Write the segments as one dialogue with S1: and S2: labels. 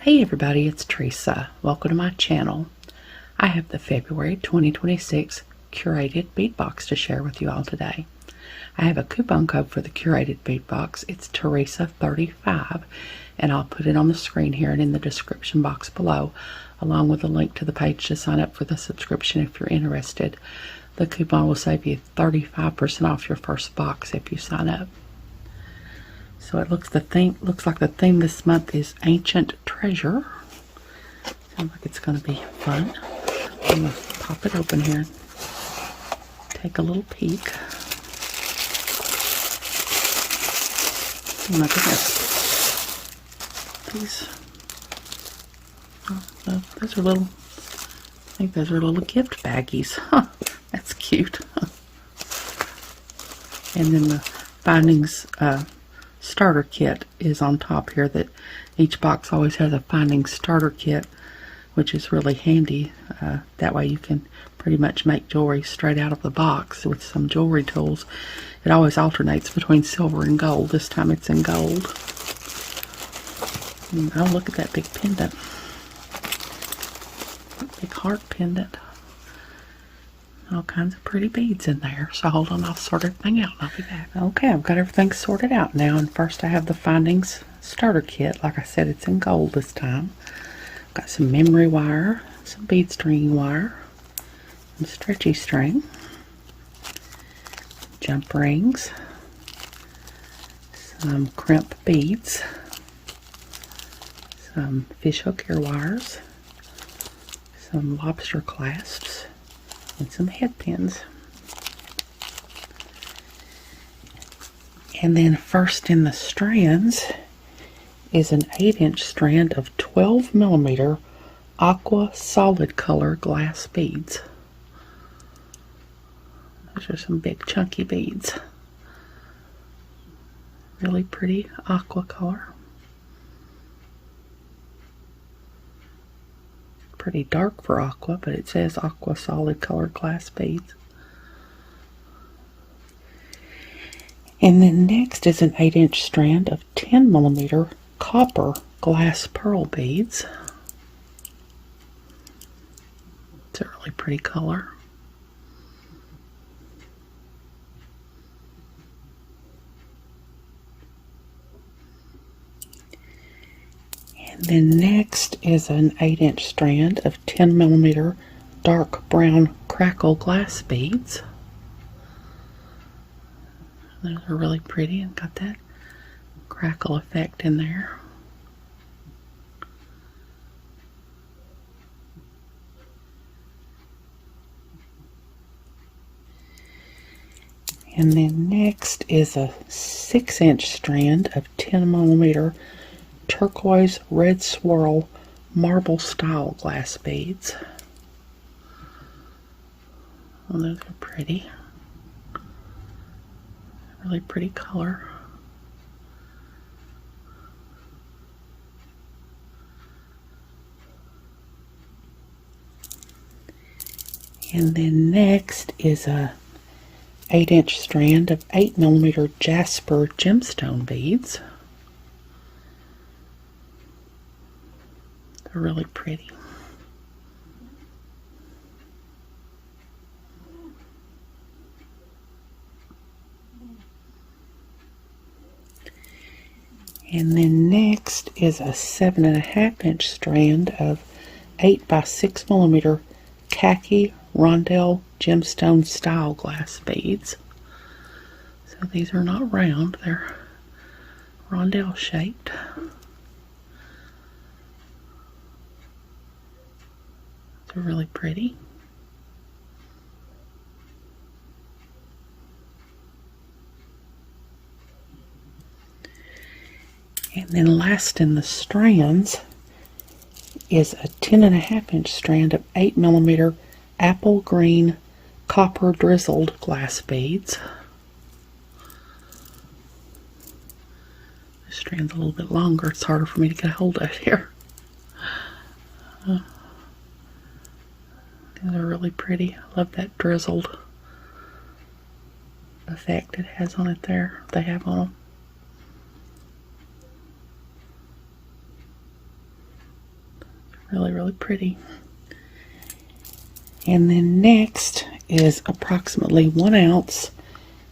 S1: Hey everybody, it's Teresa. Welcome to my channel. I have the February 2026 Curated Bead Box to share with you all today. I have a coupon code for the Curated Bead Box. It's Teresa35, and I'll put it on the screen here and in the description box below, along with a link to the page to sign up for the subscription if you're interested. The coupon will save you 35% off your first box if you sign up. So it looks like the theme this month is Ancient Treasure. Sounds like it's going to be fun. I'm going to pop it open here and take a little peek. Oh my goodness. Those are little, I think those are little gift baggies. Huh, that's cute. And then the Findings starter kit is on top here. That each box always has a Findings starter kit, which is really handy. That way you can pretty much make jewelry straight out of the box with some jewelry tools. It always alternates between silver and gold. This time it's in gold. And oh, look at that big pendant. Big heart pendant. All kinds of pretty beads in there. So hold on, I'll sort everything out and I'll be back. Okay, I've got everything sorted out now. And first I have the Findings starter kit. Like I said, it's in gold this time. I've got some memory wire, some bead stringing wire, some stretchy string, jump rings, some crimp beads, some fishhook ear wires, some lobster clasps, and some head pins. And then first in the strands is an 8-inch strand of 12mm aqua solid color glass beads. Those are some big chunky beads. Really pretty aqua color. Pretty dark for aqua, but it says aqua solid colored glass beads. And then next is an 8-inch strand of 10mm copper glass pearl beads. It's a really pretty color. And then next is an 8-inch strand of 10mm dark brown crackle glass beads. Those are really pretty and got that crackle effect in there. And then next is a 6-inch strand of 10mm turquoise red swirl marble style glass beads. Oh, those are pretty. Really pretty color. And then next is a 8-inch strand of 8mm jasper gemstone beads. They're really pretty. And then next is a 7.5-inch strand of 8x6mm khaki rondelle gemstone style glass beads. So these are not round, they're rondelle shaped. They're really pretty. And then last in the strands is a 10.5-inch strand of 8mm apple green copper drizzled glass beads. This strand's a little bit longer. It's harder for me to get a hold of here. They're really pretty. I love that drizzled effect it has on it there. They have on them. Really, really pretty. And then next is approximately 1 ounce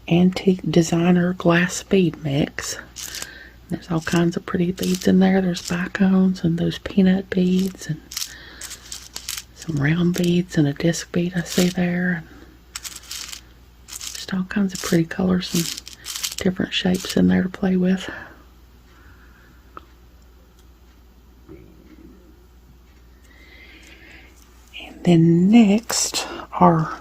S1: antique designer glass bead mix. There's all kinds of pretty beads in there. There's bicones and those peanut beads and some round beads and a disc bead I see there. And just all kinds of pretty colors and different shapes in there to play with. And then next are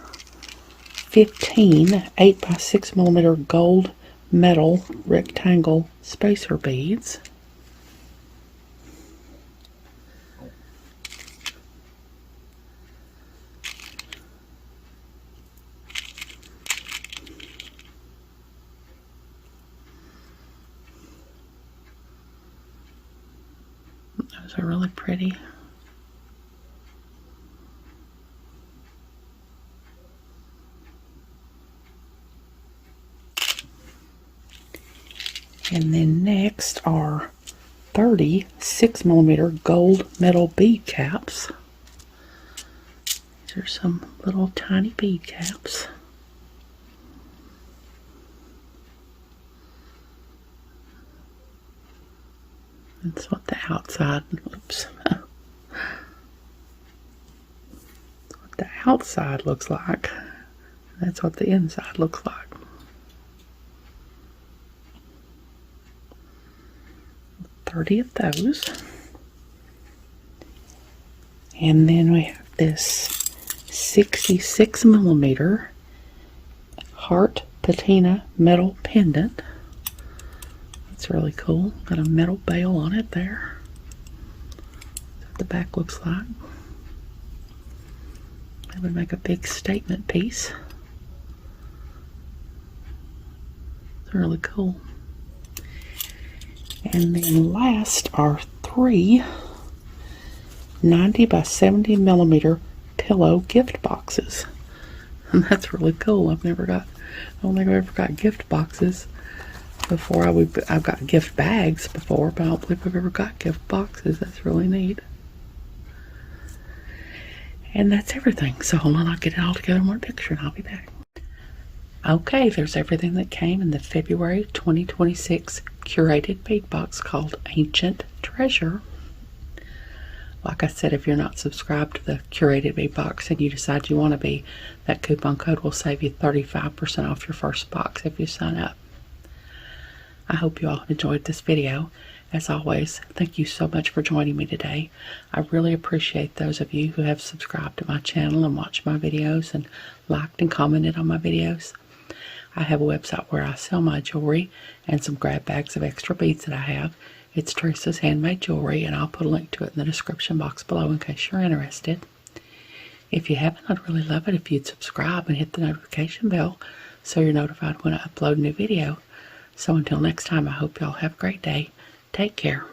S1: 15 8x6mm gold metal rectangle spacer beads. Those are really pretty. And then next are 30 6mm gold metal bead caps. These are some little tiny bead caps. That's what the outside, oops. That's what the outside looks like. That's what the inside looks like. 30 of those. And then we have this 66mm heart patina metal pendant. That's really cool. Got a metal bail on it there. That's what the back looks like. That would make a big statement piece. It's really cool. And then last are 3 90x70mm pillow gift boxes. And that's really cool. I don't think I've ever got gift boxes before. I've got gift bags before, but I don't believe I've ever got gift boxes. That's really neat. And that's everything. So hold on, I'll get it all together in one picture and I'll be back. Okay, there's everything that came in the February 2026 curated bead box called Ancient Treasure. Like I said, if you're not subscribed to the curated bead box and you decide you want to be, that coupon code will save you 35% off your first box if you sign up. I hope you all enjoyed this video. As always, thank you so much for joining me today. I really appreciate those of you who have subscribed to my channel and watched my videos and liked and commented on my videos. I have a website where I sell my jewelry and some grab bags of extra beads that I have. It's Teresa's Handmade Jewelry, and I'll put a link to it in the description box below in case you're interested. If you haven't, I'd really love it if you'd subscribe and hit the notification bell so you're notified when I upload a new video. So until next time, I hope y'all have a great day. Take care.